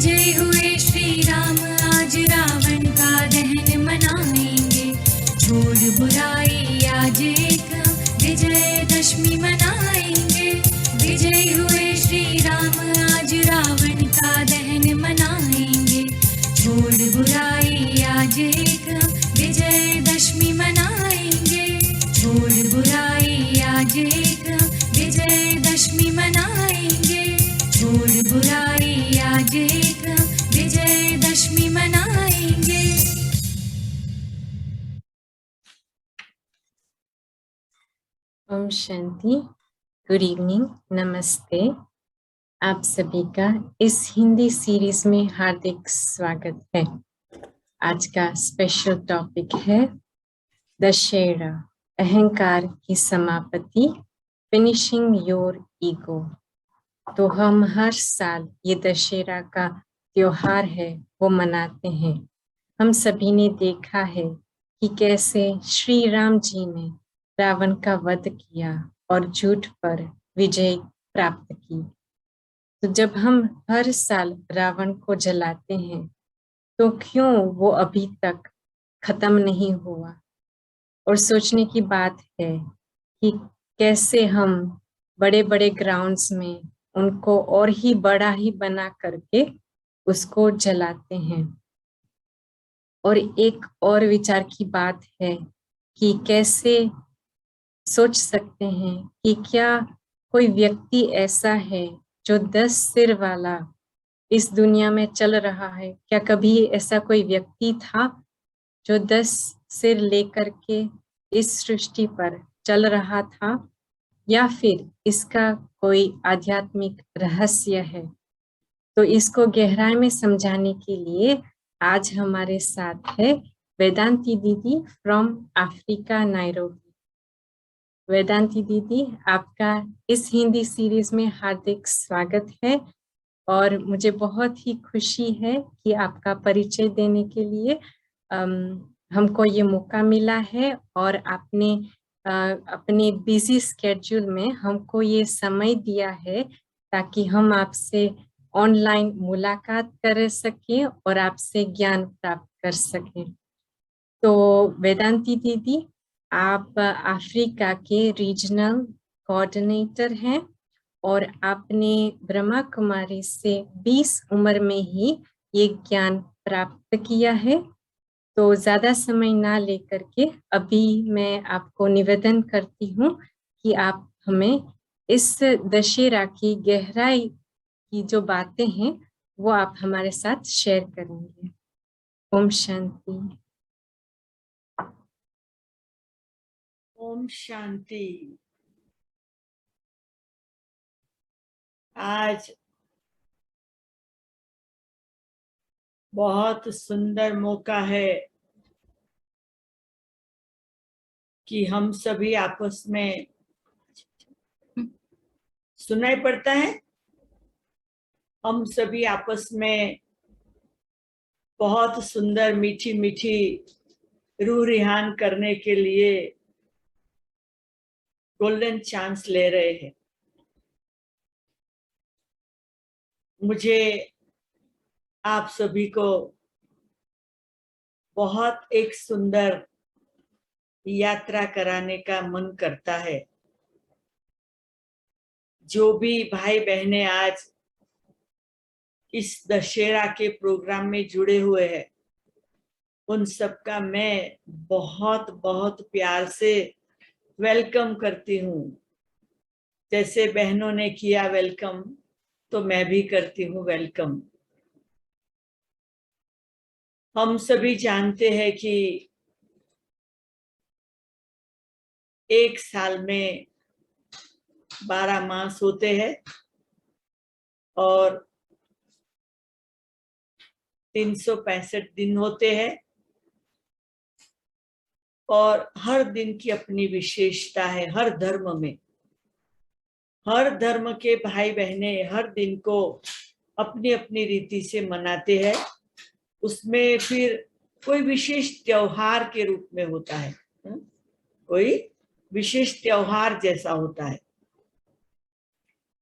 विजय हुए श्री राम, आज रावण का दहन मनाएंगे। छोड़ बुराई आज एक विजयदशमी मनाएंगे। विजय हुए श्री राम, आज रावण का दहन मनाएंगे। छोड़ बुराई आज एक विजयदशमी मनाएंगे। छोड़ बुराई आज एक विजयदशमी मनाएंगे। छोड़ बुराई आज एक विजयदशमी मनाएंगे। ओम शांति। गुड इवनिंग, नमस्ते। आप सभी का इस हिंदी सीरीज में हार्दिक स्वागत है। आज का स्पेशल टॉपिक है दशहरा, अहंकार की समाप्ति, फिनिशिंग योर ईगो। तो हम हर साल ये दशहरा का त्योहार है वो मनाते हैं। हम सभी ने देखा है कि कैसे श्री राम जी ने रावण का वध किया और झूठ पर विजय प्राप्त की। तो जब हम हर साल रावण को जलाते हैं तो क्यों वो अभी तक खत्म नहीं हुआ। और सोचने की बात है कि कैसे हम बड़े बड़े ग्राउंड्स में उनको और ही बड़ा ही बना करके उसको जलाते हैं। और एक और विचार की बात है कि कैसे सोच सकते हैं कि क्या कोई व्यक्ति ऐसा है जो 10 सिर वाला इस दुनिया में चल रहा है। क्या कभी ऐसा कोई व्यक्ति था जो 10 सिर लेकर के इस सृष्टि पर चल रहा था, या फिर इसका कोई आध्यात्मिक रहस्य है। तो इसको गहराई में समझाने के लिए आज हमारे साथ है वेदांती दीदी फ्रॉम अफ्रीका, नायरोबी। वेदांती दीदी, आपका इस हिंदी सीरीज में हार्दिक स्वागत है और मुझे बहुत ही खुशी है कि आपका परिचय देने के लिए हमको ये मौका मिला है और आपने अपने बिजी स्केड्यूल में हमको ये समय दिया है ताकि हम आपसे ऑनलाइन मुलाकात कर सकें और आपसे ज्ञान प्राप्त कर सकें। तो वेदांती दीदी, आप अफ्रीका के रीजनल कोऑर्डिनेटर हैं और आपने ब्रह्मा कुमारी से 20 उम्र में ही ये ज्ञान प्राप्त किया है। तो ज्यादा समय ना लेकर के अभी मैं आपको निवेदन करती हूँ कि आप हमें इस दशहरा की गहराई की जो बातें हैं वो आप हमारे साथ शेयर करेंगे। ओम शांति। ओम शांति। आज बहुत सुंदर मौका है कि हम सभी आपस में सुनाई पड़ता है। हम सभी आपस में बहुत सुंदर मीठी मीठी रूह रिहान करने के लिए गोल्डन चांस ले रहे हैं। मुझे आप सभी को बहुत एक सुंदर यात्रा कराने का मन करता है। जो भी भाई बहनें आज इस दशहरा के प्रोग्राम में जुड़े हुए हैं, उन सबका मैं बहुत बहुत प्यार से वेलकम करती हूँ। जैसे बहनों ने किया वेलकम, तो मैं भी करती हूँ वेलकम। हम सभी जानते हैं कि एक साल में 12 मास होते हैं और 365 दिन होते हैं और हर दिन की अपनी विशेषता है। हर धर्म में, हर धर्म के भाई बहने हर दिन को अपनी अपनी रीति से मनाते हैं। उसमें फिर कोई विशेष त्योहार के रूप में होता है, कोई विशेष त्योहार जैसा होता है।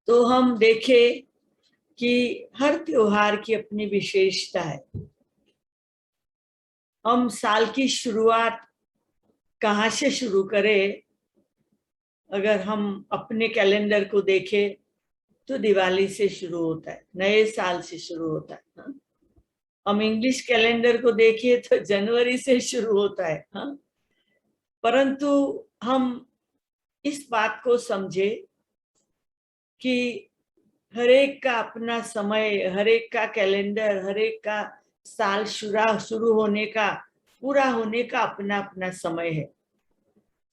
तो हम देखें कि हर त्योहार की अपनी विशेषता है। हम साल की शुरुआत कहाँ से शुरू करें? अगर हम अपने कैलेंडर को देखें तो दिवाली से शुरू होता है, नए साल से शुरू होता है। हाँ? हम इंग्लिश कैलेंडर को देखिए तो जनवरी से शुरू होता है। हाँ? परंतु हम इस बात को समझे कि हर एक का अपना समय, हर एक का कैलेंडर, हर एक का साल शुरू होने का, पूरा होने का अपना अपना समय है।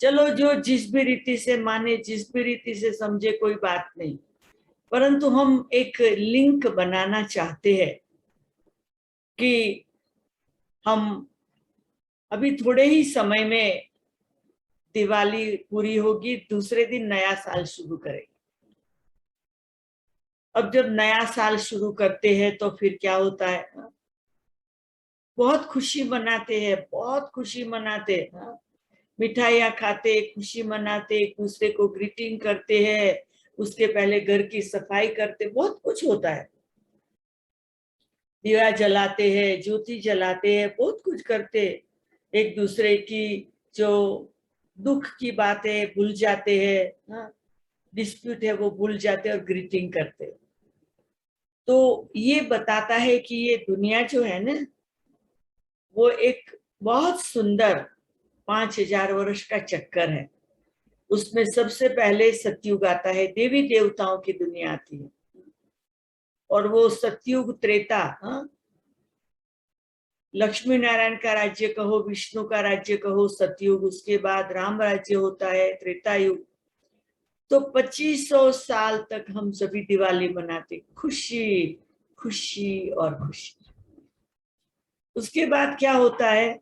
चलो जो जिस भी रीति से माने, जिस भी रीति से समझे, कोई बात नहीं, परंतु हम एक लिंक बनाना चाहते हैं कि हम अभी थोड़े ही समय में दिवाली पूरी होगी, दूसरे दिन नया साल शुरू करेंगे। अब जब नया साल शुरू करते हैं तो फिर क्या होता है? बहुत खुशी मनाते हैं, बहुत खुशी मनाते हैं, मिठाइयाँ खाते, खुशी मनाते, एक दूसरे को ग्रीटिंग करते हैं, उसके पहले घर की सफाई करते, बहुत कुछ होता है। दिया जलाते हैं, ज्योति जलाते हैं, बहुत कुछ करते, एक दूसरे की जो दुख की बातें भूल जाते हैं, डिस्प्यूट है वो भूल जाते और ग्रीटिंग करते। तो ये बताता है कि ये दुनिया जो है ना, वो एक बहुत सुंदर 5000 वर्ष का चक्कर है। उसमें सबसे पहले सतयुग आता है, देवी देवताओं की दुनिया आती है, और वो सतयुग त्रेता, लक्ष्मी नारायण का राज्य कहो, विष्णु का राज्य कहो, सतयुग, उसके बाद राम राज्य होता है, त्रेता युग। तो 2500 साल तक हम सभी दिवाली मनाते, खुशी खुशी और खुशी। उसके बाद क्या होता है?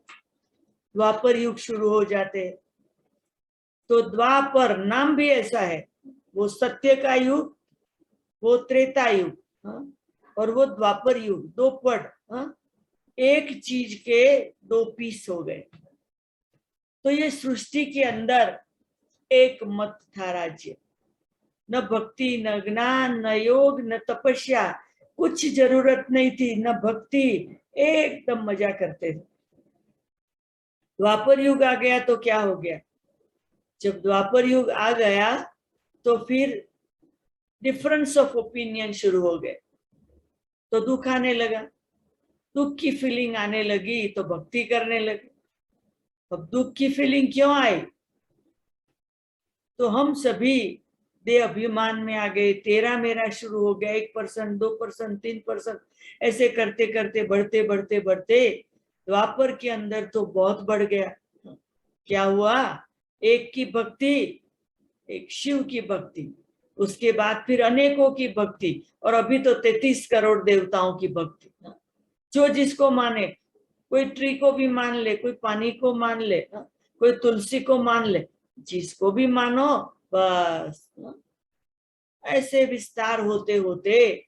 द्वापर युग शुरू हो जाते हैं। तो द्वापर नाम भी ऐसा है, वो सत्य का युग, वो त्रेता युग, और वो द्वापर युग, दो पढ़, एक चीज के दो पीस हो गए। तो ये सृष्टि के अंदर एक मत था, राज्य, न भक्ति, न ज्ञान, न योग, न तपस्या, कुछ जरूरत नहीं थी, न भक्ति, एकदम मजा करते थे। द्वापर युग आ गया तो क्या हो गया? जब द्वापर युग आ गया तो फिर डिफरेंस ऑफ ओपिनियन शुरू हो गए, तो दुख आने लगा, दुख की फीलिंग आने लगी तो भक्ति करने लगे। अब दुख की फीलिंग क्यों आई? तो हम सभी देह अभिमान में आ गए, तेरा मेरा शुरू हो गया, 1%, 2%, 3%, ऐसे करते करते बढ़ते बढ़ते बढ़ते द्वापर के अंदर तो बहुत बढ़ गया। क्या हुआ? एक की भक्ति, एक शिव की भक्ति, उसके बाद फिर अनेकों की भक्ति, और अभी तो 33 करोड़ देवताओं की भक्ति। जो जिसको माने, कोई ट्री को भी मान ले, कोई पानी को मान ले, कोई तुलसी को मान ले, जिसको भी मानो, बस। ऐसे विस्तार होते होते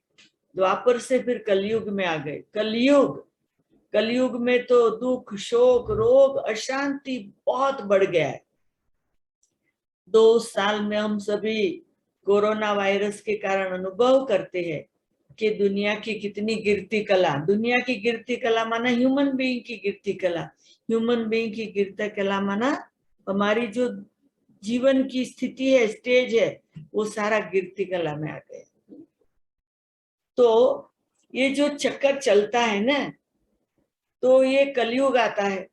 द्वापर से फिर कलयुग में आ गए। कलयुग में तो दुख, शोक, रोग, अशांति बहुत बढ़ गया है। 2 साल में हम सभी कोरोना वायरस के कारण अनुभव करते हैं कि दुनिया की कितनी गिरती कला, दुनिया की गिरती कला माना ह्यूमन बीइंग की गिरती कला, ह्यूमन बीइंग की गिरती कला माना हमारी जो जीवन की स्थिति है, स्टेज है, वो सारा गिरती कला में आ गया। तो ये जो चक्कर चलता है ना, तो ये कलयुग आता है।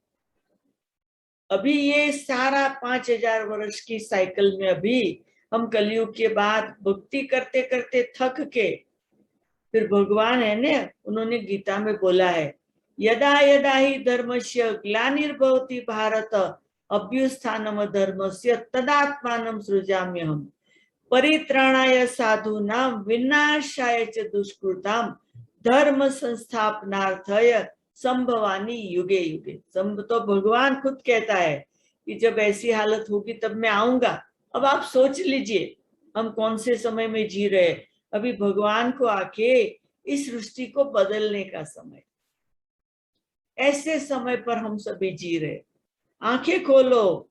अभी ये सारा 5000 वर्ष की साइकिल में अभी हम कलयुग के बाद भक्ति करते करते थक के, फिर भगवान है ना, उन्होंने गीता में बोला है, यदा यदा ही धर्मस्य ग्लानिर्भवति भारत अभ्युत्थानम धर्मस्य तदात्मानं सृजाम्यहम् परित्राणाय साधूनां विनाशाय च दुष्कृतां धर्म संस्थापनार्थाय संभवानी युगे युगे। तो भगवान खुद कहता है कि जब ऐसी हालत होगी तब मैं आऊंगा। अब आप सोच लीजिए हम कौन से समय में जी रहे। अभी भगवान को आके इस सृष्टि को बदलने का समय, ऐसे समय पर हम सभी जी रहे। आंखें खोलो,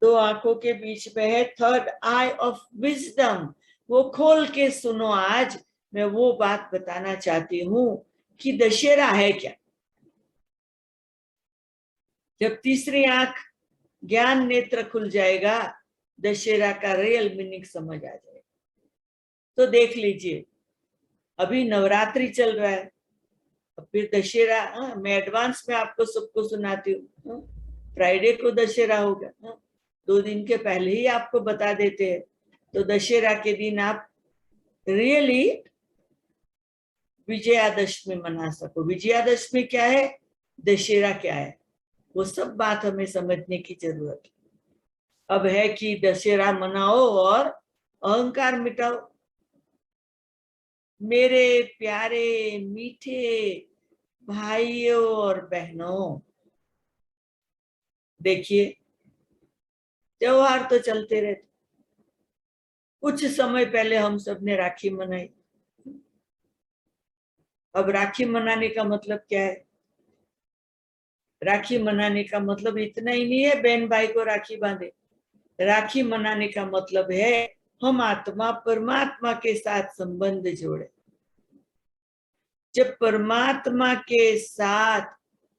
2 आंखों के बीच में है थर्ड आई ऑफ विजडम, वो खोल के सुनो आज मैं वो बात बताना चाहती हूँ कि दशहरा है क्या। जब तीसरी आंख ज्ञान नेत्र खुल जाएगा, दशहरा का रियल मीनिंग समझ आ जाएगा। तो देख लीजिए, अभी नवरात्रि चल रहा है, फिर दशहरा। मैं एडवांस में आपको सबको सुनाती हूँ। फ्राइडे को दशहरा होगा, 2 दिन के पहले ही आपको बता देते हैं। तो दशहरा के दिन आप रियली विजयादशमी मना सको। विजयादशमी क्या है, दशहरा क्या है, वो सब बात हमें समझने की जरूरत है। अब है कि दशहरा मनाओ और अहंकार मिटाओ। मेरे प्यारे मीठे भाइयों और बहनों, देखिए त्योहार तो चलते रहते। कुछ समय पहले हम सब ने राखी मनाई। अब राखी मनाने का मतलब क्या है? राखी मनाने का मतलब इतना ही नहीं है बहन भाई को राखी बांधे। राखी मनाने का मतलब है हम आत्मा परमात्मा के साथ संबंध जोड़े। जब परमात्मा के साथ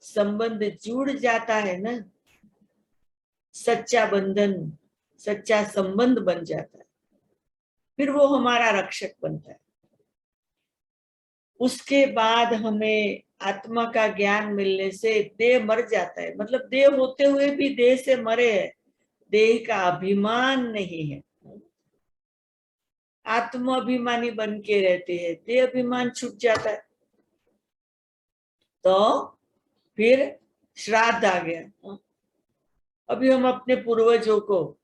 संबंध जुड़ जाता है ना, सच्चा बंधन, सच्चा संबंध बन जाता है, फिर वो हमारा रक्षक बनता है। उसके बाद हमें आत्मा का ज्ञान मिलने से देह मर जाता है। मतलब देह होते हुए भी देह से मरे है, देह का अभिमान नहीं है। आत्माभिमानी बन के रहते हैं, देह अभिमान छूट जाता है। तो फिर श्राद्ध आ गया। अभी हम अपने पूर्वजों को,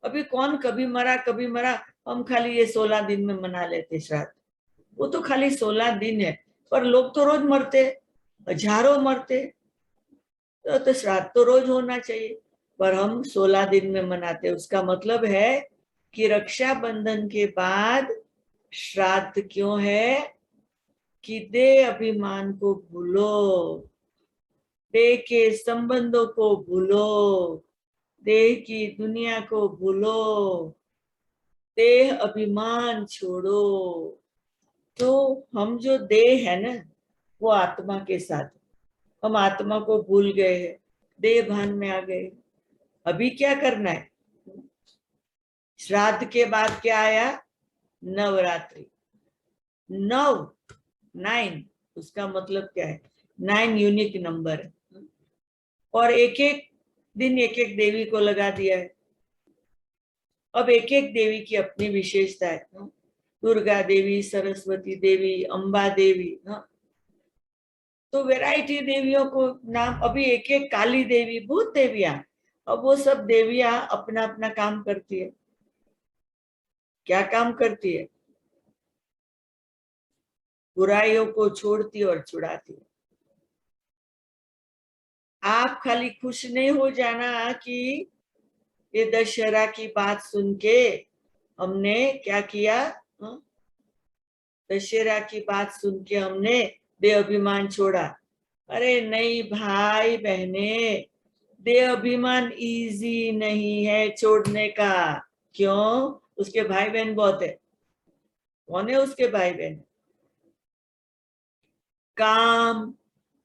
अभी कौन कभी मरा, हम खाली ये 16 दिन में मना लेते श्राद्ध। वो तो खाली 16 दिन है, पर लोग तो रोज मरते, हजारों मरते। तो श्राद्ध तो रोज होना चाहिए, पर हम 16 दिन में मनाते। उसका मतलब है कि रक्षाबंधन के बाद श्राद्ध क्यों है कि देह अभिमान को भूलो, देह के संबंधों को भूलो, देह की दुनिया को भूलो, देह अभिमान छोड़ो। तो हम जो देह है ना, वो आत्मा के साथ, हम आत्मा को भूल गए हैं, देह भान में आ गए। अभी क्या करना है? श्राद्ध के बाद क्या आया? नवरात्रि। 9 उसका मतलब क्या है? 9 यूनिक नंबर है, और एक एक दिन एक एक देवी को लगा दिया है। अब एक एक देवी की अपनी विशेषता है। दुर्गा देवी, सरस्वती देवी, अम्बा देवी। तो वैरायटी देवियों को नाम, अभी एक एक काली देवी, बहुत देवियां। अब वो सब देवियां अपना अपना काम करती है। क्या काम करती है? बुराइयों को छोड़ती और छुड़ाती है। आप खाली खुश नहीं हो जाना कि ये दशहरा की बात सुन के हमने क्या किया। दशहरा की बात सुन के हमने देह अभिमान छोड़ा। अरे नहीं भाई बहने, देह अभिमान इजी नहीं है छोड़ने का। क्यों? उसके भाई बहन बहुत है। कौन है उसके भाई बहन? काम,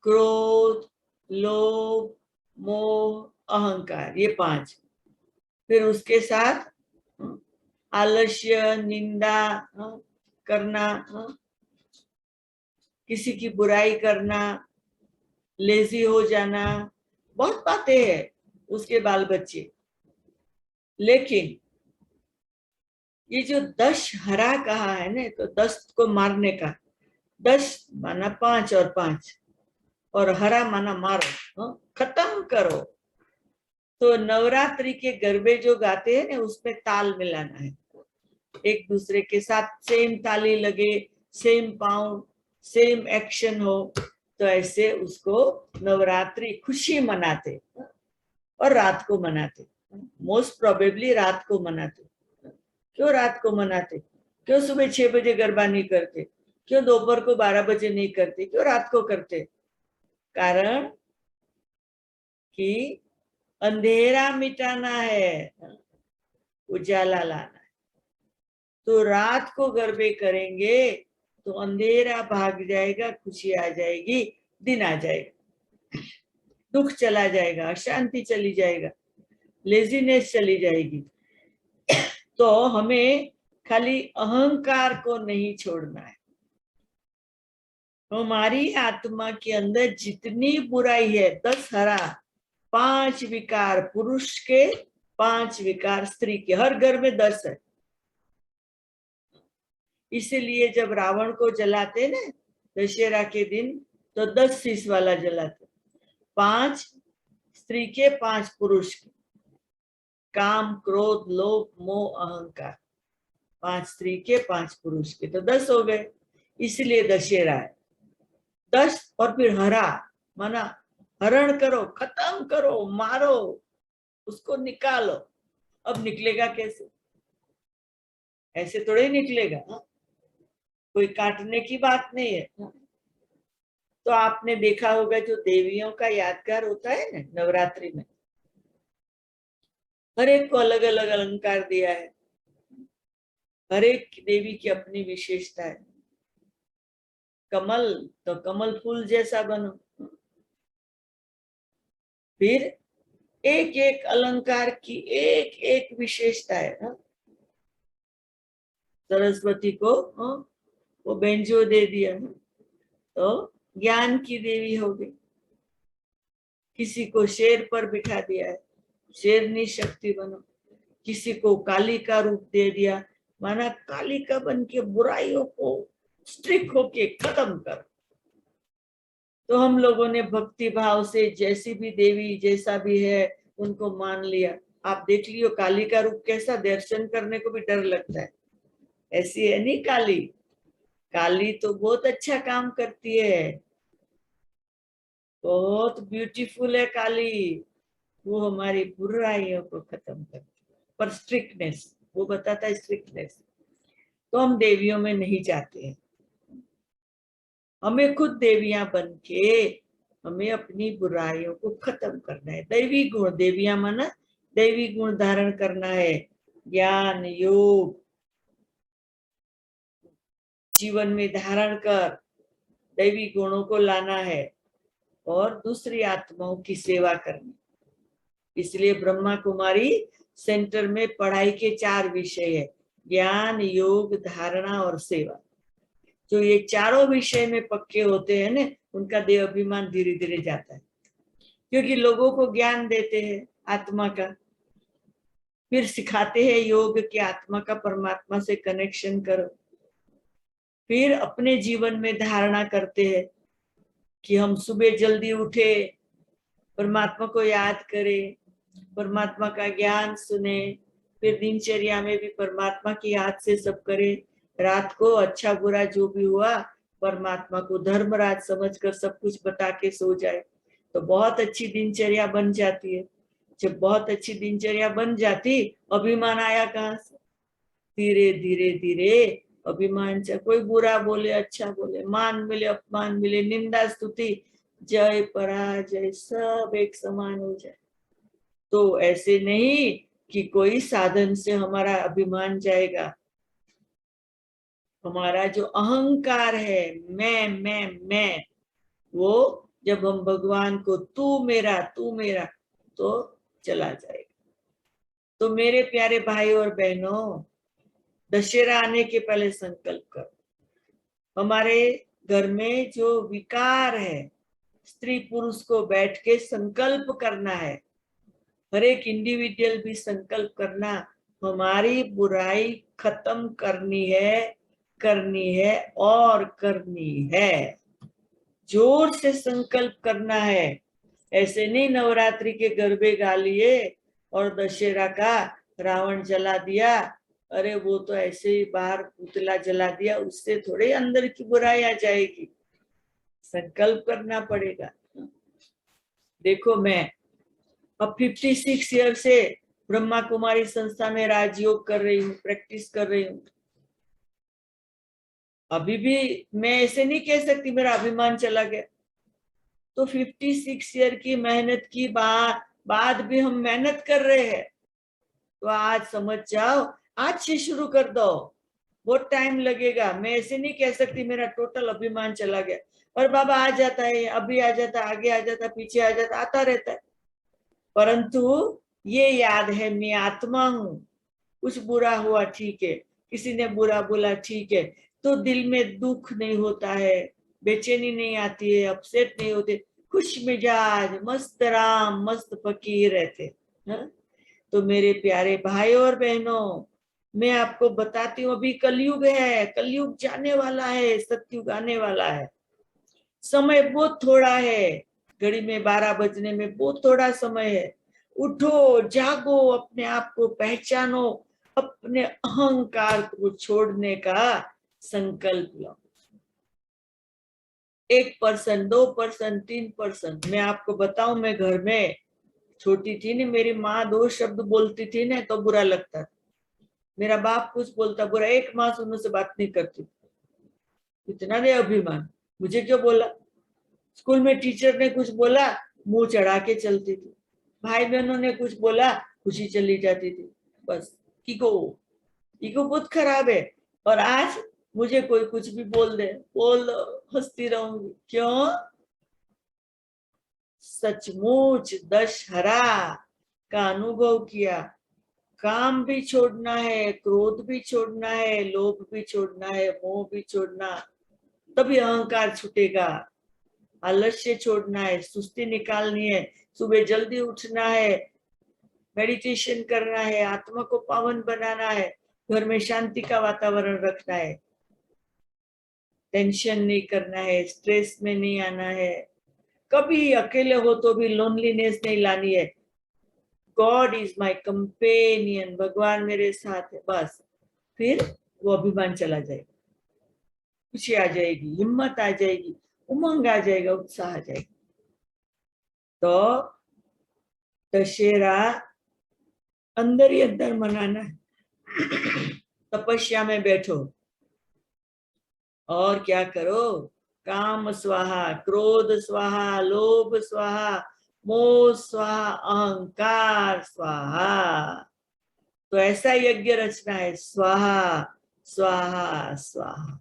क्रोध, लोभ, मोह, अहंकार, ये 5। फिर उसके साथ आलस्य, निंदा करना, किसी की बुराई करना, लेजी हो जाना, बहुत बातें हैं उसके बाल बच्चे। लेकिन ये जो दशहरा कहा है ना, तो 10 को मारने का, 10 माना 5 और 5, और हरा माना मारो, खत्म करो। तो नवरात्रि के गरबे जो गाते हैं ना, उसमें ताल मिलाना है। एक दूसरे के साथ सेम ताली लगे, सेम पाँव, सेम एक्शन हो। तो ऐसे उसको नवरात्रि खुशी मनाते, और रात को मनाते। मोस्ट प्रोबेबली रात को मनाते। क्यों रात को मनाते? क्यों सुबह 6 बजे गरबा नहीं करते? क्यों दोपहर को 12 बजे नहीं करते? क्यों रात को करते? कारण कि अंधेरा मिटाना है, उजाला लाना है। तो रात को गरबे करेंगे तो अंधेरा भाग जाएगा, खुशी आ जाएगी, दिन आ जाएगा, दुख चला जाएगा, अशांति चली जाएगा, लेजीनेस चली जाएगी। तो हमें खाली अहंकार को नहीं छोड़ना है। हमारी आत्मा के अंदर जितनी बुराई है, 10 हरा, 5 विकार पुरुष के, 5 विकार स्त्री के, हर घर में 10 है। इसीलिए जब रावण को जलाते ना दशहरा के दिन, तो 10 शीश वाला जलाते, 5 स्त्री के, 5 पुरुष के, काम क्रोध लोभ मोह अहंकार, 5 स्त्री के, 5 पुरुष के, तो 10 हो गए। इसलिए दशहरा है 10। और फिर हरा माना हरण करो, खत्म करो, मारो, उसको निकालो। अब निकलेगा कैसे? ऐसे थोड़े निकलेगा, कोई काटने की बात नहीं है। तो आपने देखा होगा जो देवियों का यादगार होता है ना नवरात्रि में, हर एक को अलग अलग अलंकार दिया है, हर एक देवी की अपनी विशेषता है। कमल तो कमल फूल जैसा बनो, फिर एक एक अलंकार की एक एक विशेषता है। सरस्वती को वो बेंजो दे दिया, तो ज्ञान की देवी हो गई। किसी को शेर पर बिठा दिया है, शेरनी शक्ति बनो। किसी को काली का रूप दे दिया, माना काली का बन के बुराइयों को स्ट्रिक्ट होके खत्म कर। तो हम लोगों ने भक्ति भाव से जैसी भी देवी जैसा भी है उनको मान लिया। आप देख लियो काली का रूप कैसा, दर्शन करने को भी डर लगता है। ऐसी है नहीं काली, काली तो बहुत अच्छा काम करती है, बहुत ब्यूटीफुल है काली। वो हमारी बुराइयों को खत्म करती है, पर स्ट्रिक्टनेस, वो बताता है स्ट्रिक्टनेस। तो हम देवियों में नहीं जाते हैं, हमें खुद देवियां बन के हमें अपनी बुराइयों को खत्म करना है। दैवी गुण, देवियां माना दैवी गुण धारण करना है। ज्ञान योग जीवन में धारण कर दैवी गुणों को लाना है और दूसरी आत्माओं की सेवा करनी। इसलिए ब्रह्मा कुमारी सेंटर में पढ़ाई के 4 विषय है, ज्ञान योग धारणा और सेवा। जो ये चारों विषय में पक्के होते हैं ना, उनका देह अभिमान धीरे धीरे जाता है, क्योंकि लोगों को ज्ञान देते हैं आत्मा का, फिर सिखाते हैं योग की आत्मा का परमात्मा से कनेक्शन करो, फिर अपने जीवन में धारणा करते हैं कि हम सुबह जल्दी उठे, परमात्मा को याद करें, परमात्मा का ज्ञान सुने, फिर दिनचर्या में भी परमात्मा की याद से सब करें। रात को अच्छा बुरा जो भी हुआ परमात्मा को धर्मराज समझकर सब कुछ बता के सो जाए, तो बहुत अच्छी दिनचर्या बन जाती है। जब बहुत अच्छी दिनचर्या बन जाती, अभिमान आया कहाँ से? धीरे धीरे धीरे अभिमान से, कोई बुरा बोले अच्छा बोले, मान मिले अपमान मिले, निंदा स्तुति जय पराजय सब एक समान हो जाए। तो ऐसे नहीं कि कोई साधन से हमारा अभिमान जाएगा। हमारा जो अहंकार है, मैं, वो जब हम भगवान को तू मेरा तो चला जाएगा। तो मेरे प्यारे भाई और बहनों, दशहरा आने के पहले संकल्प करो। हमारे घर में जो विकार है, स्त्री पुरुष को बैठ के संकल्प करना है, हर एक इंडिविजुअल भी संकल्प करना, हमारी बुराई खत्म करनी है और करनी है। जोर से संकल्प करना है। ऐसे नहीं नवरात्रि के गरबे गा लिए और दशहरा का रावण जला दिया, अरे वो तो ऐसे ही बाहर पुतला जला दिया, उससे थोड़े अंदर की बुराई आ जाएगी। संकल्प करना पड़ेगा। देखो मैं अब 56 ईयर से ब्रह्मा कुमारी संस्था में राजयोग कर रही हूँ, प्रैक्टिस कर रही हूँ। अभी भी मैं ऐसे नहीं कह सकती मेरा अभिमान चला गया। तो 56 ईयर की मेहनत की बाद भी हम मेहनत कर रहे हैं। तो आज समझ जाओ, आज से शुरू कर दो। बहुत टाइम लगेगा, मैं ऐसे नहीं कह सकती मेरा टोटल अभिमान चला गया। और बाबा आ जाता है, अभी आ जाता, आगे आ जाता, पीछे आ जाता, आता रहता है। परंतु ये याद है मैं आत्मा हूं, कुछ बुरा हुआ ठीक है, किसी ने बुरा बोला ठीक है, तो दिल में दुख नहीं होता है, बेचैनी नहीं आती है, अपसेट नहीं होते, खुश मिजाज मस्त राम मस्त फकीर रहते। हाँ? तो मेरे प्यारे भाई और बहनों, मैं आपको बताती हूँ, अभी कलयुग है, कलयुग जाने वाला है, सतयुग आने वाला है। समय बहुत थोड़ा है, घड़ी में 12 बजने में बहुत थोड़ा समय है। उठो, जागो, अपने आप को पहचानो, अपने अहंकार को छोड़ने का संकल्प लो। 1%, 2%, 3%। मैं आपको बताऊं, मैं घर में छोटी थी ना, मेरी माँ 2 शब्द बोलती थी ना तो बुरा लगता था। मेरा बाप कुछ बोलता बुरा, 1 मास उनसे बात नहीं करती। इतना दे अभिमान, मुझे क्यों बोला। स्कूल में टीचर ने कुछ बोला, मुंह चढ़ा के चलती थी। भाई बहनों ने कुछ बोला, खुशी चली जाती थी। बस ईगो, ईगो बहुत खराब है। और आज मुझे कोई कुछ भी बोल दे, बोल दो, हंसती रहूंगी। क्यों? सचमुच दशहरा का अनुभव किया। काम भी छोड़ना है, क्रोध भी छोड़ना है, लोभ भी छोड़ना है, मोह भी छोड़ना, तभी अहंकार छूटेगा। आलस्य छोड़ना है, सुस्ती निकालनी है, सुबह जल्दी उठना है, मेडिटेशन करना है, आत्मा को पावन बनाना है, घर में शांति का वातावरण रखना है, टेंशन नहीं करना है, स्ट्रेस में नहीं आना है, कभी अकेले हो तो भी लोनलीनेस नहीं लानी है। गॉड इज माई कंपेनियन, भगवान मेरे साथ है, बस फिर वो अभिमान चला जाएगा, खुशी आ जाएगी, हिम्मत आ जाएगी, उमंग आ जाएगा, उत्साह आ जाएगा। तो दशहरा अंदर ही अंदर मनाना है। तपस्या में बैठो और क्या करो, काम स्वाहा, क्रोध स्वाहा, लोभ स्वाहा, मोह स्वाहा, अहंकार स्वाहा। तो ऐसा यज्ञ रचना है, स्वाहा स्वाहा स्वाहा,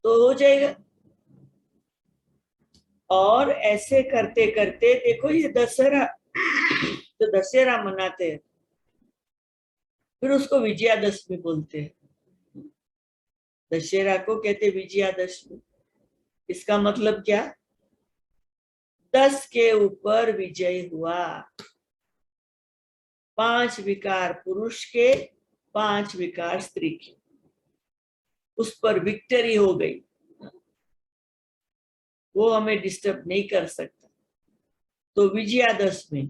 तो हो जाएगा। और ऐसे करते करते देखो, ये दशहरा, तो दशहरा मनाते हैं, फिर उसको विजयादशमी बोलते हैं। दशहरा को कहते विजयादशमी। इसका मतलब क्या? 10 के ऊपर विजय हुआ। 5 विकार पुरुष के, 5 विकार स्त्री के, उस पर विक्टरी हो गई, वो हमें डिस्टर्ब नहीं कर सकता। तो विजयादशमी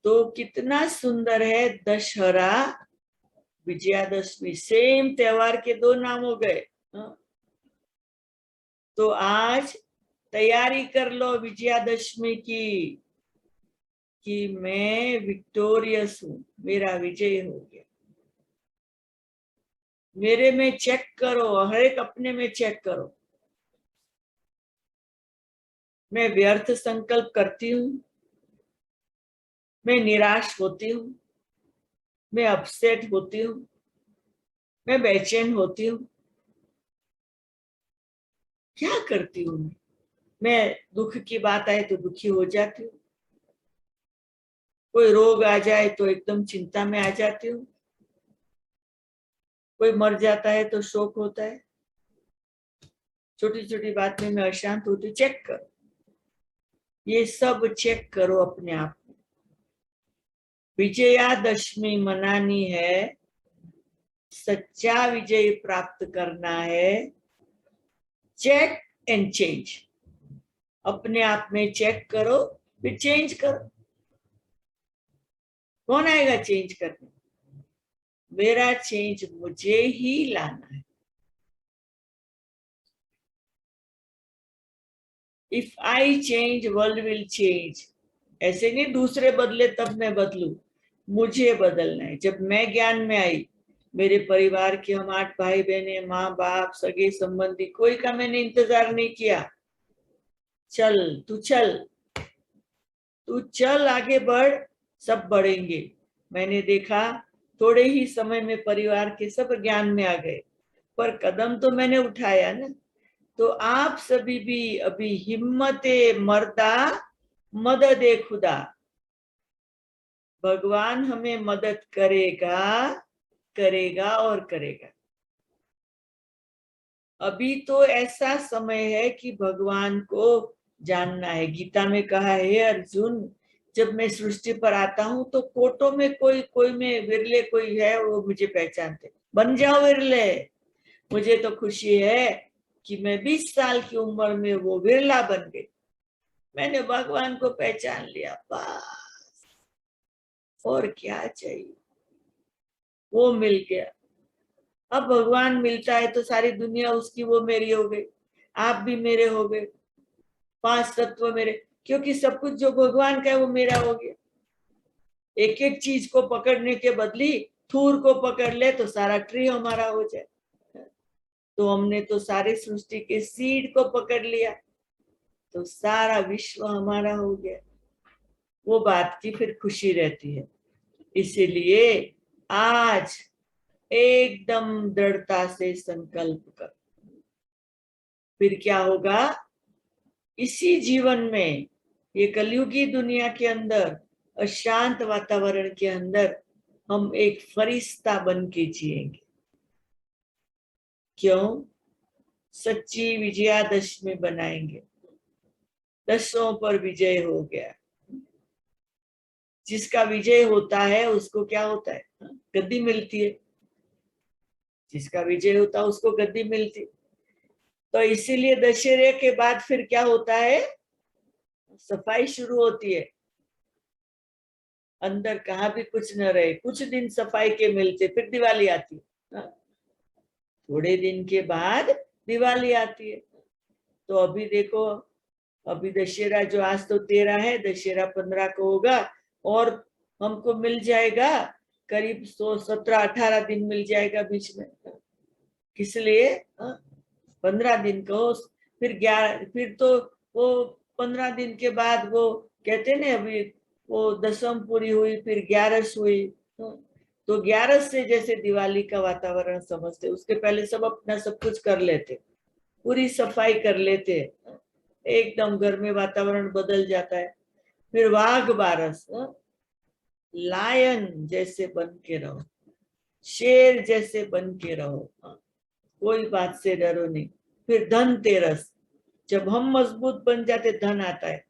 तो कितना सुंदर है, दशहरा विजयादशमी, सेम त्योहार के 2 नाम हो गए। तो आज तैयारी कर लो विजयादशमी की, कि मैं विक्टोरियस हूं, मेरा विजय हो गया। मेरे में चेक करो, हर एक अपने में चेक करो। मैं व्यर्थ संकल्प करती हूँ, मैं निराश होती हूँ, मैं अपसेट होती हूँ, मैं बेचैन होती हूँ, क्या करती हूँ मैं दुख की बात आए तो दुखी हो जाती हूँ, कोई रोग आ जाए तो एकदम चिंता में आ जाती हूँ, कोई मर जाता है तो शोक होता है, छोटी छोटी बात में मैं अशांत होती हूँ। चेक करो, ये सब चेक करो अपने आप में। विजयादशमी मनानी है, सच्चा विजय प्राप्त करना है। चेक एंड चेंज, अपने आप में चेक करो, फिर चेंज करो। कौन आएगा चेंज करने? मेरा चेंज मुझे ही लाना है। If I change world will change. ऐसे नहीं दूसरे बदले तब मैं बदलू, मुझे बदलना है। जब मैं ज्ञान में आई, मेरे परिवार के हम 8 भाई बहने, माँ बाप, सगे संबंधी, कोई का मैंने इंतजार नहीं किया। चल तू चल, तू चल, आगे बढ़, सब बढ़ेंगे। मैंने देखा थोड़े ही समय में परिवार के सब ज्ञान में आ गए, पर कदम तो मैंने उठाया ना। तो आप सभी भी अभी हिम्मते मर्दा मदद ए खुदा, भगवान हमें मदद करेगा, करेगा और करेगा। अभी तो ऐसा समय है कि भगवान को जानना है। गीता में कहा है, हे अर्जुन, जब मैं सृष्टि पर आता हूं तो कोटों में कोई कोई में विरले कोई है, वो मुझे पहचानते, बन जाओ विरले। मुझे तो खुशी है कि मैं 20 साल की उम्र में वो विरला बन गई। मैंने भगवान को पहचान लिया, बस और क्या चाहिए, वो मिल गया। अब भगवान मिलता है तो सारी दुनिया उसकी, वो मेरी हो गई, आप भी मेरे हो गए, 5 तत्व मेरे, क्योंकि सब कुछ जो भगवान का है वो मेरा हो गया। एक एक चीज को पकड़ने के बदली थूर को पकड़ ले तो सारा ट्री हमारा हो जाए। तो हमने तो सारे सृष्टि के सीड को पकड़ लिया तो सारा विश्व हमारा हो गया। वो बात की फिर खुशी रहती है। इसीलिए आज एकदम दृढ़ता से संकल्प कर, फिर क्या होगा, इसी जीवन में, ये कलयुगी दुनिया के अंदर, अशांत वातावरण के अंदर हम एक फरिश्ता बन के जिएंगे। क्यों? सच्ची विजयादशमी बनाएंगे, दसों पर विजय हो गया। जिसका विजय होता है उसको क्या होता है, गद्दी मिलती है। जिसका विजय होता है उसको गद्दी मिलती। तो इसीलिए दशहरे के बाद फिर क्या होता है, सफाई शुरू होती है। अंदर कहाँ भी कुछ न रहे, कुछ दिन सफाई के मिलते, फिर दिवाली आती है। थोड़े दिन के बाद दिवाली आती है। तो अभी देखो, अभी दशहरा जो आज तो 13 है, दशहरा 15 को होगा, और हमको मिल जाएगा करीब 17-18 दिन मिल जाएगा बीच में। किस लिए? 15 दिन को, फिर 11, फिर तो वो 15 दिन के बाद वो कहते ना, अभी वो दसम पूरी हुई, फिर 11 हुई। तो 11 से जैसे दिवाली का वातावरण समझते, उसके पहले सब अपना सब कुछ कर लेते, पूरी सफाई कर लेते, एकदम घर में वातावरण बदल जाता है। फिर वाघ बारस, लायन जैसे बन के रहो, शेर जैसे बन के रहो, कोई बात से डरो नहीं। फिर धनतेरस, जब हम मजबूत बन जाते धन आता है,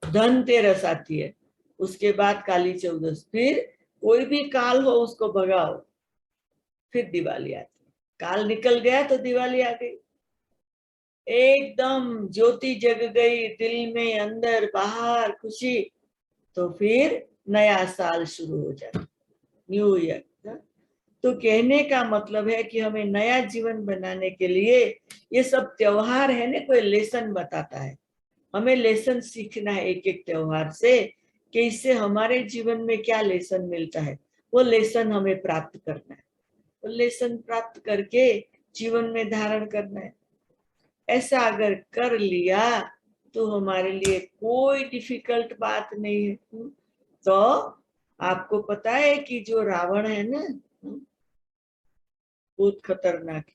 धनतेरस आती है। उसके बाद काली चौदस, फिर कोई भी काल हो उसको भगाओ, फिर दिवाली आती है। काल निकल गया तो दिवाली आ गई, एकदम ज्योति जग गई दिल में, अंदर बाहर खुशी। तो फिर नया साल शुरू हो जाता, न्यू ईयर। तो कहने का मतलब है कि हमें नया जीवन बनाने के लिए ये सब त्योहार है ना, कोई लेसन बताता है। हमें लेसन सीखना है एक एक त्योहार से, कि इससे हमारे जीवन में क्या लेसन मिलता है, वो लेसन हमें प्राप्त करना है। वो लेसन प्राप्त करके जीवन में धारण करना है। ऐसा अगर कर लिया तो हमारे लिए कोई डिफिकल्ट बात नहीं है। तो आपको पता है कि जो रावण है ना, बहुत खतरनाक है,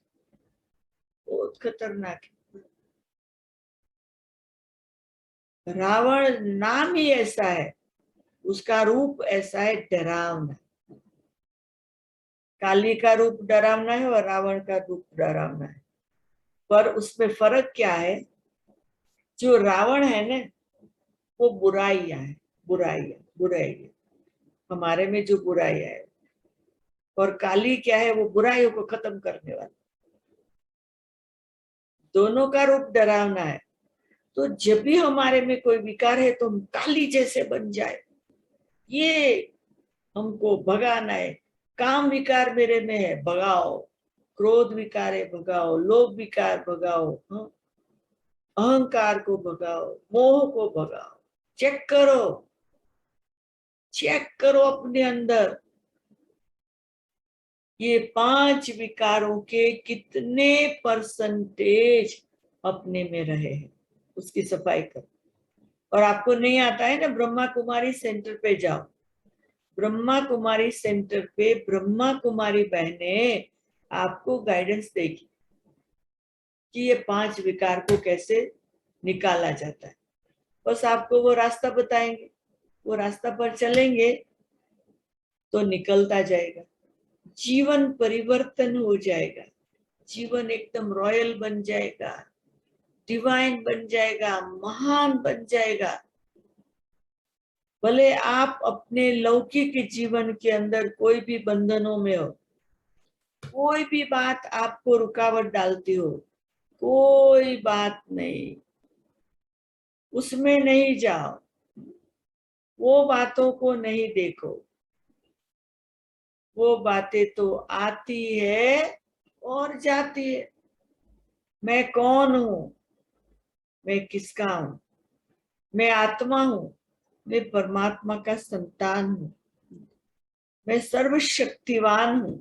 बहुत खतरनाक है। रावण नाम ही ऐसा है, उसका रूप ऐसा है, डरावना। काली का रूप डरावना है और रावण का रूप डरावना है। पर उसमें फर्क क्या है, जो रावण है ना वो बुराइयां है, बुराइयां बुराइयां, हमारे में जो बुराइयां है। और काली क्या है, वो बुराइयों को खत्म करने वाली। दोनों का रूप डरावना है। तो जब भी हमारे में कोई विकार है तो हम काली जैसे बन जाए, ये हमको भगाना है। काम विकार मेरे में है, भगाओ। क्रोध विकार है, भगाओ। लोभ विकार भगाओ, अहंकार को भगाओ, मोह को भगाओ। चेक करो, चेक करो अपने अंदर, ये 5 विकारों के कितने परसेंटेज अपने में रहे हैं, उसकी सफाई करो। और आपको नहीं आता है ना, ब्रह्मा कुमारी सेंटर पे जाओ, ब्रह्मा कुमारी सेंटर पे ब्रह्मा कुमारी बहनें आपको गाइडेंस देगी कि ये 5 विकार को कैसे निकाला जाता है। बस आपको वो रास्ता बताएंगे, वो रास्ता पर चलेंगे तो निकलता जाएगा, जीवन परिवर्तन हो जाएगा, जीवन एकदम रॉयल बन जाएगा, डिवाइन बन जाएगा, महान बन जाएगा। भले आप अपने लौकिक जीवन के अंदर कोई भी बंधनों में हो, कोई भी बात आपको रुकावट डालती हो, कोई बात नहीं, उसमें नहीं जाओ, वो बातों को नहीं देखो। वो बातें तो आती है और जाती है। मैं कौन हूं, मैं किसका हूं, मैं आत्मा हूं, मैं परमात्मा का संतान हूं, मैं सर्वशक्तिवान हूं।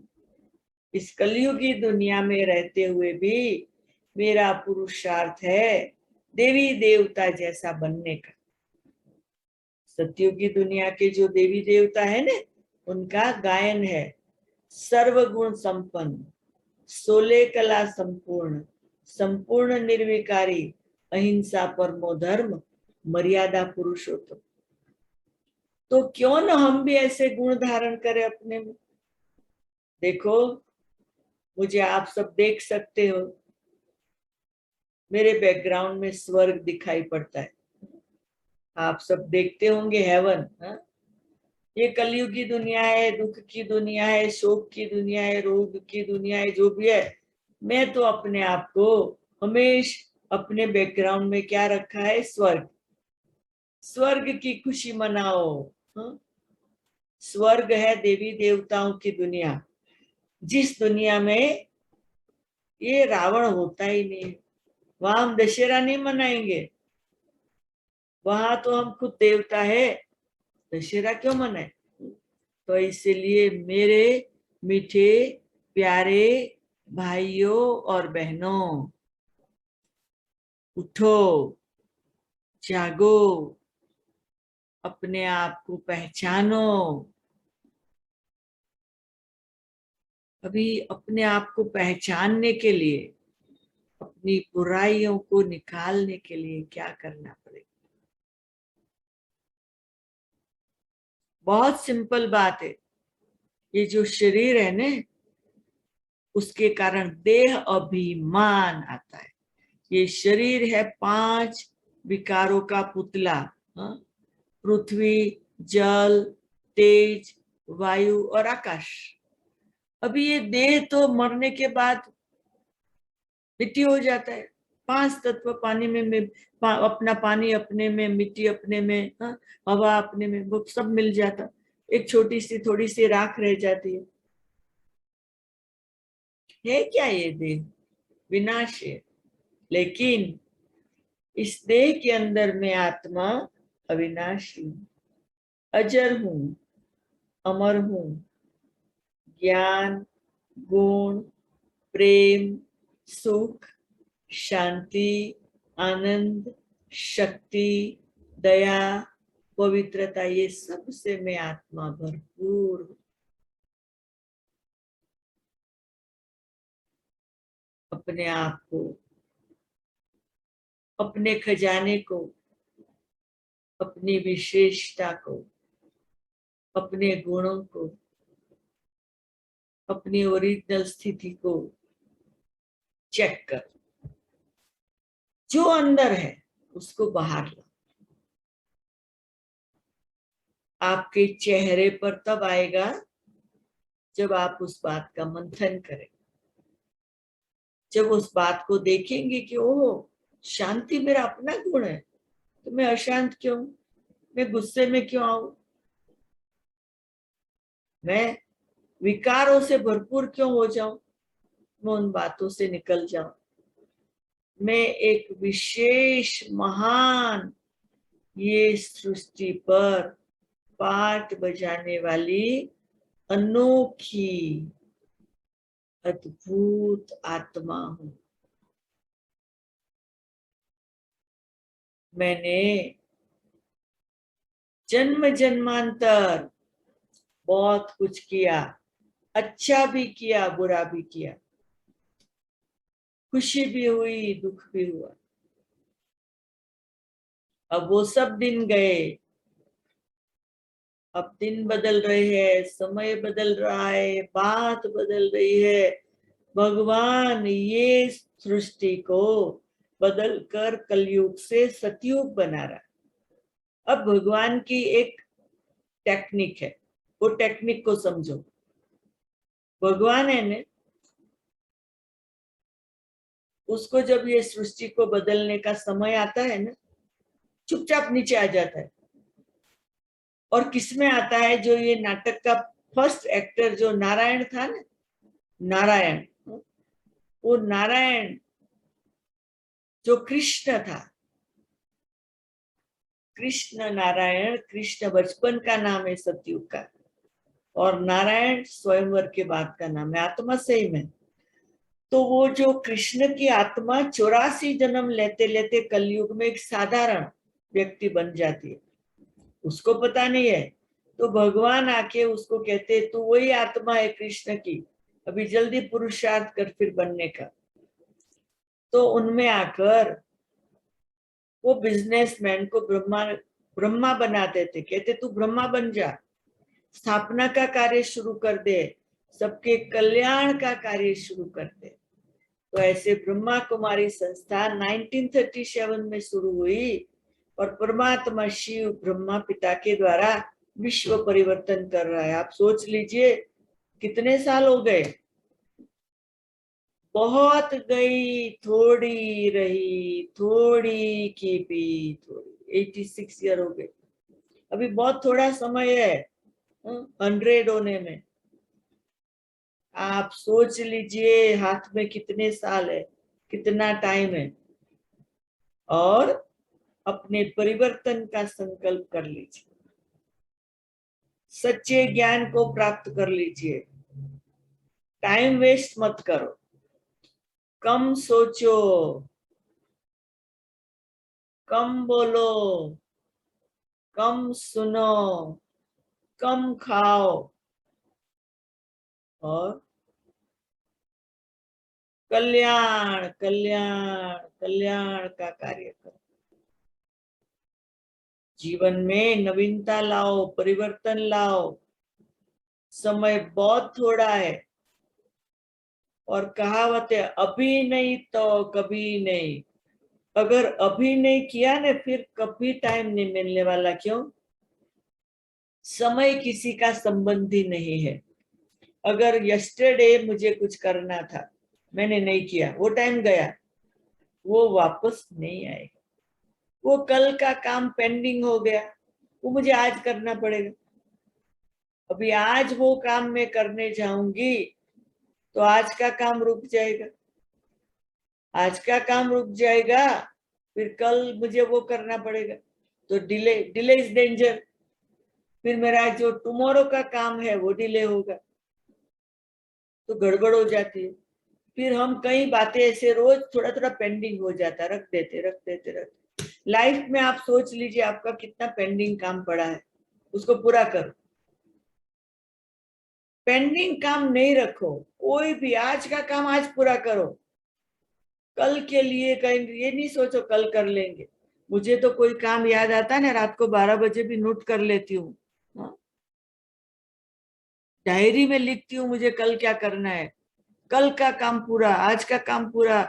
इस कलयुगी दुनिया में रहते हुए भी मेरा पुरुषार्थ है देवी देवता जैसा बनने का। सत्युगी दुनिया के जो देवी देवता है ना, उनका गायन है, सर्वगुण संपन्न, 16 कला संपूर्ण, संपूर्ण निर्विकारी, अहिंसा परमो धर्म, मर्यादा पुरुषोत्तम। तो क्यों न हम भी ऐसे गुण धारण करें अपने में। देखो, मुझे आप सब देख सकते हो, मेरे बैकग्राउंड में स्वर्ग दिखाई पड़ता है, आप सब देखते होंगे हेवन। ये कलयुग की दुनिया है, दुख की दुनिया है, शोक की दुनिया है, रोग की दुनिया है, जो भी है। मैं तो अपने आप को हमेश अपने बैकग्राउंड में क्या रखा है, स्वर्ग। स्वर्ग की खुशी मनाओ। स्वर्ग है देवी देवताओं की दुनिया, जिस दुनिया में ये रावण होता ही नहीं। वहां हम दशहरा नहीं मनाएंगे, वहां तो हम खुद देवता है, दशहरा क्यों मनाए। तो इसलिए मेरे मीठे प्यारे भाइयों और बहनों, उठो, जागो, अपने आप को पहचानो। अभी अपने आप को पहचानने के लिए, अपनी बुराइयों को निकालने के लिए क्या करना पड़ेगा। बहुत सिंपल बात है। ये जो शरीर है ना, उसके कारण देह अभिमान आता है। ये शरीर है 5 विकारों का पुतला, पृथ्वी, जल, तेज, वायु और आकाश। अभी ये देह तो मरने के बाद मिट्टी हो जाता है। 5 तत्व पानी में अपना पानी अपने में, मिट्टी अपने में, हवा अपने में, वो सब मिल जाता, एक छोटी सी थोड़ी सी राख रह जाती है क्या ये देह? विनाश है। लेकिन इस देह के अंदर में आत्मा अविनाशी, अजर हूं, अमर हूं, ज्ञान, गुण, प्रेम, सुख, शांति, आनंद, शक्ति, दया, पवित्रता, ये सब से मैं आत्मा भरपूर हूं। अपने आप को, अपने खजाने को, अपनी विशेषता को, अपने गुणों को, अपनी ओरिजिनल स्थिति को चेक कर। जो अंदर है उसको बाहर ला। आपके चेहरे पर तब आएगा जब आप उस बात का मंथन करें, जब उस बात को देखेंगे कि ओह, शांति मेरा अपना गुण है, तो मैं अशांत क्यों, मैं गुस्से में क्यों आऊं, मैं विकारों से भरपूर क्यों हो जाऊं, मैं उन बातों से निकल जाऊं। मैं एक विशेष महान, ये सृष्टि पर पाठ बजाने वाली अनोखी अद्भुत आत्मा हूं। मैंने जन्म जन्मांतर बहुत कुछ किया, अच्छा भी किया, बुरा भी किया, खुशी भी हुई, दुख भी हुआ। अब वो सब दिन गए, अब दिन बदल रहे हैं, समय बदल रहा है, बात बदल रही है। भगवान ये सृष्टि को बदल कर कलयुग से सतयुग बना रहा है। अब भगवान की एक टेक्निक है, वो टेक्निक को समझो। भगवान है ने उसको जब ये सृष्टि को बदलने का समय आता है ना, चुपचाप नीचे आ जाता है। और किसमें आता है? जो ये नाटक का फर्स्ट एक्टर जो नारायण था ना, नारायण, वो नारायण जो कृष्ण था, कृष्ण नारायण, कृष्ण बचपन का नाम है सतयुग का, और नारायण स्वयंवर के बाद का नाम है, आत्मा सेम है। तो वो जो कृष्ण की आत्मा 84 जन्म लेते लेते कलयुग में एक साधारण व्यक्ति बन जाती है, उसको पता नहीं है। तो भगवान आके उसको कहते तू वही आत्मा है कृष्ण की, अभी जल्दी पुरुषार्थ कर फिर बनने का। तो उनमें आकर वो बिजनेसमैन को ब्रह्मा बना देते, कहते तू ब्रह्मा बन जा, स्थापना का कार्य शुरू कर दे, सबके कल्याण का कार्य शुरू कर दे। तो ऐसे ब्रह्मा कुमारी संस्था 1937 में शुरू हुई और परमात्मा शिव ब्रह्मा पिता के द्वारा विश्व परिवर्तन कर रहा है। आप सोच लीजिए कितने साल हो गए। बहुत गई थोड़ी रही, थोड़ी की पी थोड़ी, 86 ईयर हो गए। अभी बहुत थोड़ा समय है 100 होने में। आप सोच लीजिए हाथ में कितने साल है, कितना टाइम है, और अपने परिवर्तन का संकल्प कर लीजिए, सच्चे ज्ञान को प्राप्त कर लीजिए। टाइम वेस्ट मत करो, कम सोचो, कम बोलो, कम सुनो, कम खाओ, और कल्याण कल्याण कल्याण का कार्य करो। जीवन में नवीनता लाओ, परिवर्तन लाओ। समय बहुत थोड़ा है, और कहावत है अभी नहीं तो कभी नहीं। अगर अभी नहीं किया ना, फिर कभी टाइम नहीं मिलने वाला। क्यों? समय किसी का संबंधी नहीं है। अगर यस्टरडे मुझे कुछ करना था, मैंने नहीं किया, वो टाइम गया, वो वापस नहीं आएगा। वो कल का काम पेंडिंग हो गया, वो मुझे आज करना पड़ेगा। अभी आज वो काम मैं करने जाऊंगी तो आज का काम रुक जाएगा, आज का काम रुक जाएगा, फिर कल मुझे वो करना पड़ेगा। तो डिले डिले इज डेंजर। फिर मेरा जो टुमारो का काम है वो डिले होगा, तो गड़बड़ हो जाती है। फिर हम कई बातें ऐसे रोज थोड़ा थोड़ा पेंडिंग हो जाता, रख देते। लाइफ में आप सोच लीजिए आपका कितना पेंडिंग काम पड़ा है, उसको पूरा करो। पेंडिंग काम नहीं रखो, कोई भी आज का काम आज पूरा करो। कल के लिए कहीं ये नहीं सोचो कल कर लेंगे। मुझे तो कोई काम याद आता है ना, रात को 12 बजे भी नोट कर लेती हूँ, डायरी में लिखती हूँ मुझे कल क्या करना है। कल का काम पूरा, आज का काम पूरा,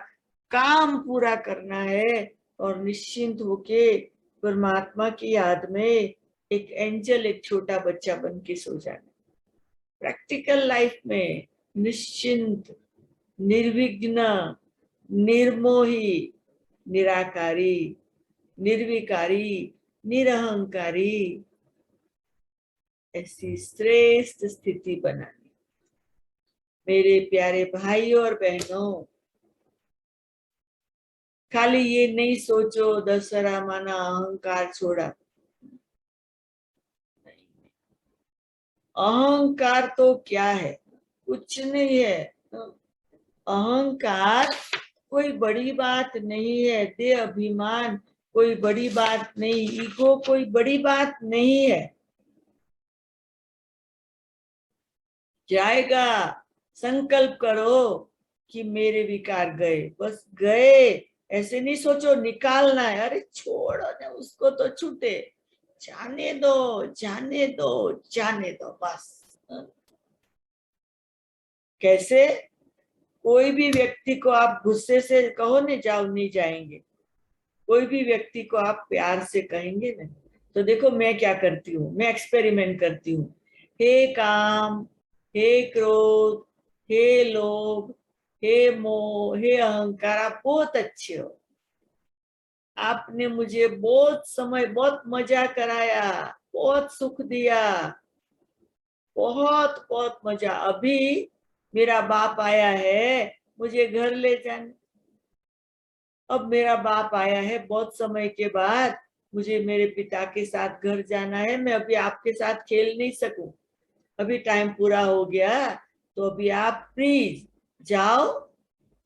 काम पूरा करना है, और निश्चिंत होके परमात्मा की याद में एक एंजल, एक छोटा बच्चा बन के सो जाना। प्रैक्टिकल लाइफ में निश्चिंत, निर्विघ्न, निर्मोही, निराकारी, निर्विकारी, निरहंकारी, ऐसी श्रेष्ठ स्थिति बनानी। मेरे प्यारे भाइयों और बहनों, खाली ये नहीं सोचो दशहरा माना अहंकार छोड़ा। अहंकार तो क्या है? कुछ नहीं है। अहंकार कोई बड़ी बात नहीं है, देह अभिमान कोई बड़ी बात नहीं, ईगो कोई बड़ी बात नहीं है। जाएगा। संकल्प करो कि मेरे विकार गए, बस गए, ऐसे नहीं सोचो निकालना है, अरे छोड़ो ना उसको, तो छूटे, जाने दो जाने दो जाने दो बस। कैसे? कोई भी व्यक्ति को आप गुस्से से कहो नहीं जाओ, नहीं जाएंगे। कोई भी व्यक्ति को आप प्यार से कहेंगे ना, तो देखो मैं क्या करती हूँ, मैं एक्सपेरिमेंट करती हूँ। हे काम, हे क्रोध, हे लोभ, हे मोह, हे अहंकार, आप बहुत अच्छे हो, आपने मुझे बहुत समय, बहुत मजा कराया, बहुत सुख दिया, बहुत बहुत मजा। अभी मेरा बाप आया है, मुझे घर ले जाने। अब मेरा बाप आया है बहुत समय के बाद, मुझे मेरे पिता के साथ घर जाना है, मैं अभी आपके साथ खेल नहीं सकूं, अभी टाइम पूरा हो गया, तो अभी आप प्लीज जाओ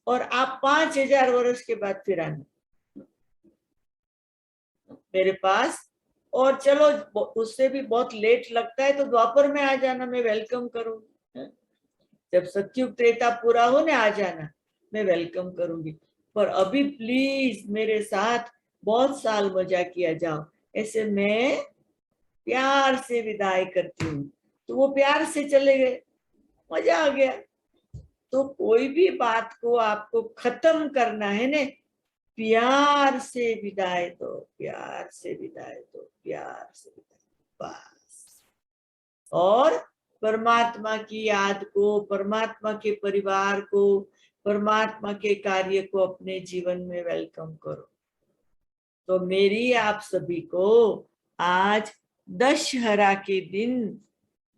और आप 5000 वर्ष के बाद फिर आना मेरे पास। और चलो उससे भी बहुत लेट लगता है तो द्वापर में आ जाना, मैं वेलकम करूंगी। जब सत्युग त्रेता पूरा हो ना, आ जाना, मैं वेलकम करूंगी। पर अभी प्लीज मेरे साथ बहुत साल मजा किया जाओ, ऐसे मैं प्यार से विदाई करती हूँ। तो वो प्यार से चले गए, मजा आ गया। तो कोई भी बात को आपको खत्म करना है ने, प्यार से विदाई दो, प्यार से विदाई दो, प्यार से विदाई, बस। और परमात्मा की याद को, परमात्मा के परिवार को, परमात्मा के कार्य को अपने जीवन में वेलकम करो। तो मेरी आप सभी को आज दशहरा के दिन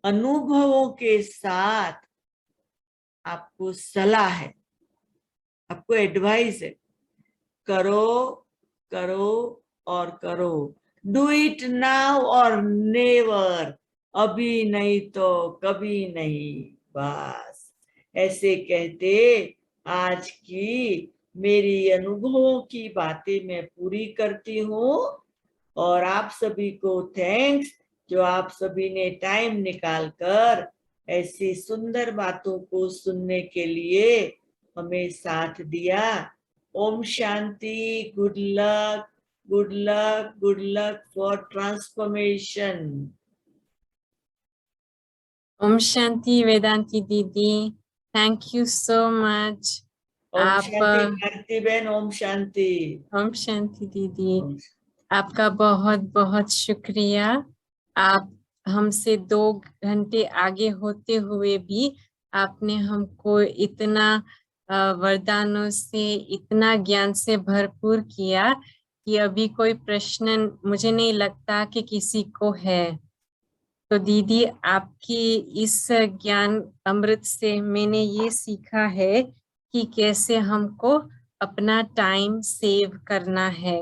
अनुभवों के साथ आपको सलाह है, आपको एडवाइस है, करो करो और करो। डू इट नाउ और नेवर, अभी नहीं तो कभी नहीं, बस। ऐसे कहते आज की मेरी अनुभवों की बातें मैं पूरी करती हूँ। और आप सभी को थैंक्स, जो आप सभी ने टाइम निकालकर ऐसी सुंदर बातों को सुनने के लिए हमें साथ दिया। Om Shanti, good luck, good luck, good luck for transformation. Om Shanti Vedanti दीदी, thank you so much. Om आप शांति भारती बहन, ओम शांति। ओम शांति दीदी, ओम आपका बहुत बहुत शुक्रिया। आप हमसे 2 घंटे आगे होते हुए भी आपने हमको इतना वरदानों से, इतना ज्ञान से भरपूर किया कि अभी कोई प्रश्न मुझे नहीं लगता कि किसी को है। तो दीदी, आपकी इस ज्ञान अमृत से मैंने ये सीखा है कि कैसे हमको अपना टाइम सेव करना है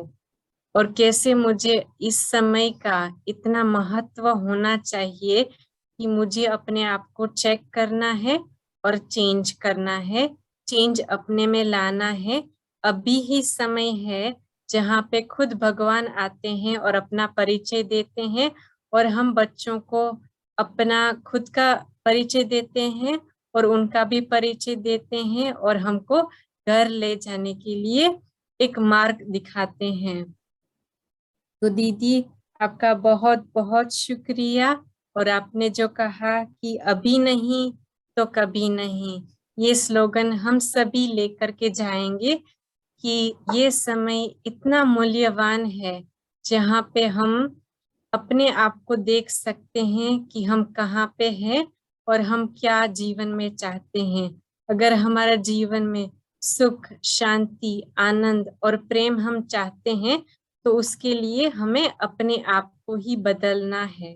और कैसे मुझे इस समय का इतना महत्व होना चाहिए कि मुझे अपने आप को चेक करना है और चेंज करना है, चेंज अपने में लाना है। अभी ही समय है जहाँ पे खुद भगवान आते हैं और अपना परिचय देते हैं, और हम बच्चों को अपना खुद का परिचय देते हैं और उनका भी परिचय देते हैं और हमको घर ले जाने के लिए एक मार्ग दिखाते हैं। तो दीदी, आपका बहुत बहुत शुक्रिया। और आपने जो कहा कि अभी नहीं तो कभी नहीं, ये स्लोगन हम सभी लेकर के जाएंगे कि ये समय इतना मूल्यवान है जहाँ पे हम अपने आप को देख सकते हैं कि हम कहाँ पे हैं और हम क्या जीवन में चाहते हैं। अगर हमारा जीवन में सुख, शांति, आनंद और प्रेम हम चाहते हैं तो उसके लिए हमें अपने आप को ही बदलना है।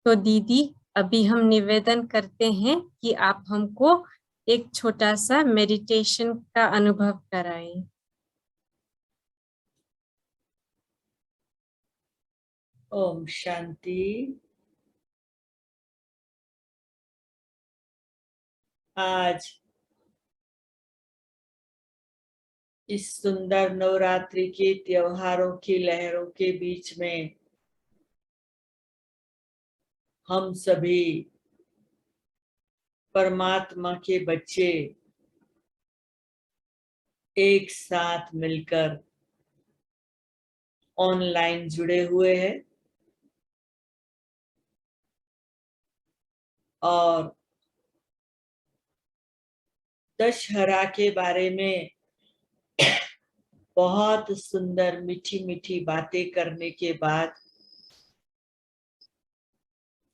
तो दीदी, अभी हम निवेदन करते हैं कि आप हमको एक छोटा सा मेडिटेशन का अनुभव कराएं। ओम शांति। आज इस सुंदर नवरात्रि के त्योहारों की लहरों के बीच में हम सभी परमात्मा के बच्चे एक साथ मिलकर ऑनलाइन जुड़े हुए हैं और दशहरा के बारे में बहुत सुंदर मीठी मीठी बातें करने के बाद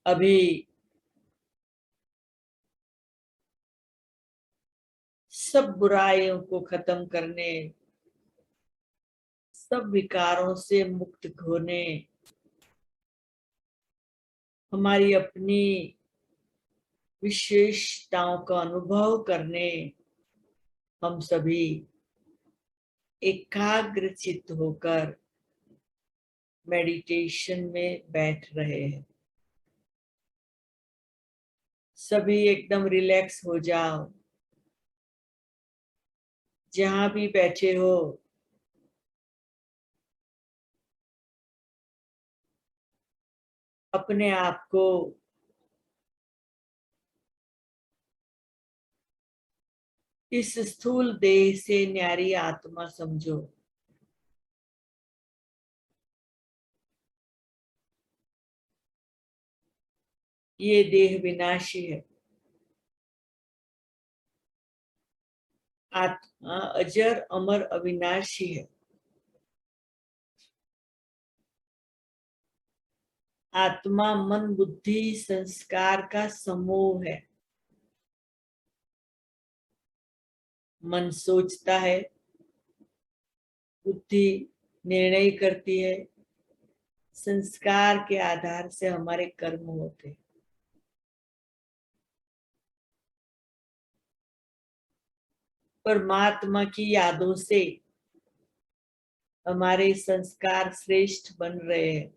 अभी सब बुराइयों को खत्म करने, सब विकारों से मुक्त होने, हमारी अपनी विशेषताओं का अनुभव करने हम सभी एकाग्रचित्त होकर मेडिटेशन में बैठ रहे हैं। सभी एकदम रिलैक्स हो जाओ, जहां भी बैठे हो अपने आप को इस स्थूल देह से न्यारी आत्मा समझो। ये देह विनाशी है, आत्मा अजर अमर अविनाशी है। आत्मा मन बुद्धि संस्कार का समूह है। मन सोचता है, बुद्धि निर्णय करती है, संस्कार के आधार से हमारे कर्म होते हैं। परमात्मा की यादों से हमारे संस्कार श्रेष्ठ बन रहे हैं।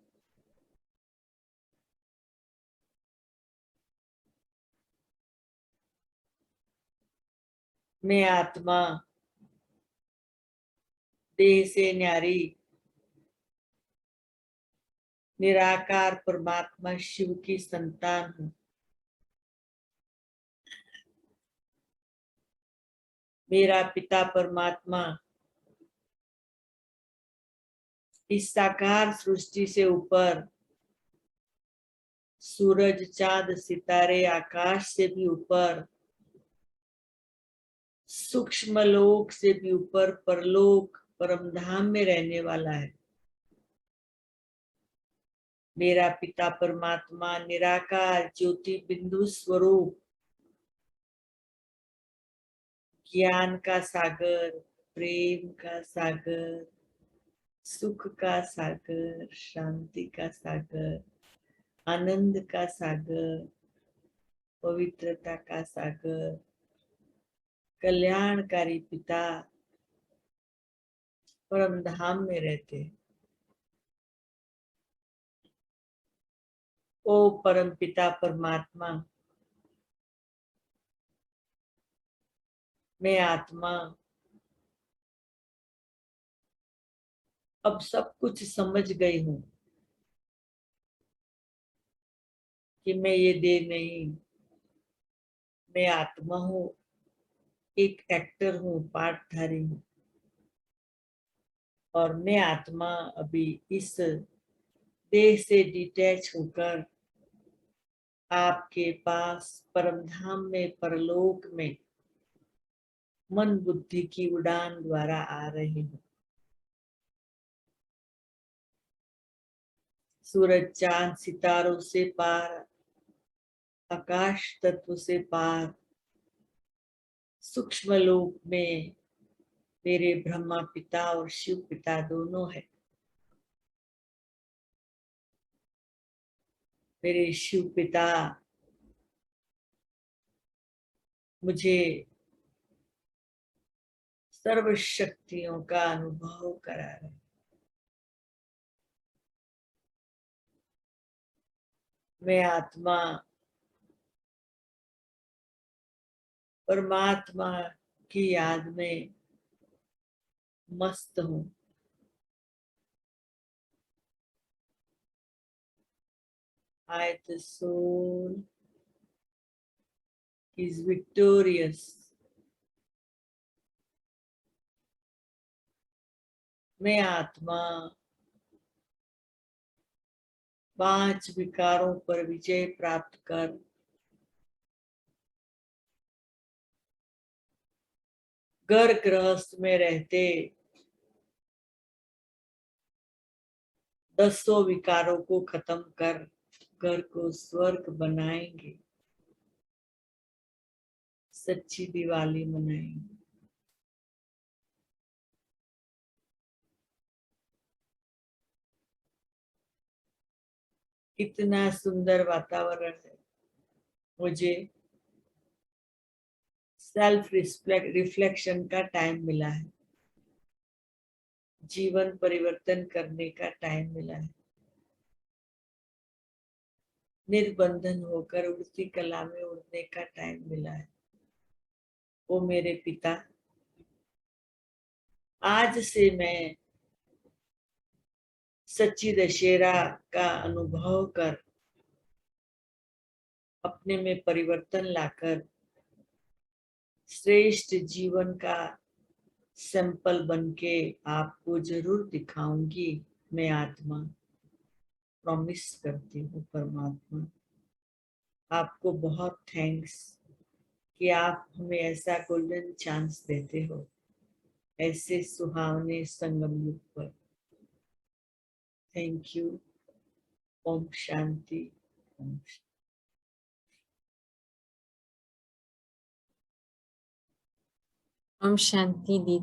मैं आत्मा देह से न्यारी निराकार परमात्मा शिव की संतान हूँ। मेरा पिता परमात्मा इस साकार सृष्टि से ऊपर, सूरज चांद सितारे आकाश से भी ऊपर, सूक्ष्म लोक से भी ऊपर परलोक परम धाम में रहने वाला है। मेरा पिता परमात्मा निराकार ज्योति बिंदु स्वरूप, ज्ञान का सागर, प्रेम का सागर, सुख का सागर, शांति का सागर, आनंद का सागर, पवित्रता का सागर, कल्याणकारी पिता परम धाम में रहते हैं। ओ परम पिता परमात्मा, मैं आत्मा अब सब कुछ समझ गई हूँ कि मैं ये देह नहीं, मैं आत्मा हूँ, एक एक्टर हूँ, पाठधारी हूँ। और मैं आत्मा अभी इस देह से डिटैच होकर आपके पास परम धाम में, परलोक में मन बुद्धि की उड़ान द्वारा आ रही हूँ। सूरज चांद सितारों से पार, आकाश तत्व से पार, सूक्ष्म लोक में मेरे ब्रह्मा पिता और शिव पिता दोनों है। मेरे शिव पिता मुझे सर्व शक्तियों का अनुभव करा रहे। मैं आत्मा परमात्मा की याद में मस्त हूँ। I the soul is victorious. मैं आत्मा 5 विकारों पर विजय प्राप्त कर घर गृहस्थ में रहते 10 विकारों को खत्म कर घर को स्वर्ग बनाएंगे, सच्ची दिवाली मनाएंगे। कितना सुंदर वातावरण है। मुझे सेल्फ रिफ्लेक्शन का टाइम मिला है, जीवन परिवर्तन करने का टाइम मिला है, निर्बंधन होकर उड़ती कला में उड़ने का टाइम मिला है। वो मेरे पिता, आज से मैं सच्ची दशहरा का अनुभव कर अपने में परिवर्तन लाकर श्रेष्ठ जीवन का सैंपल बनके आपको जरूर दिखाऊंगी। मैं आत्मा प्रॉमिस करती हूँ परमात्मा। आपको बहुत थैंक्स कि आप हमें ऐसा गोल्डन चांस देते हो ऐसे सुहावने संगम युग पर। Thank you. ओम शांति। ओम शांति। ओम शांति दीदी।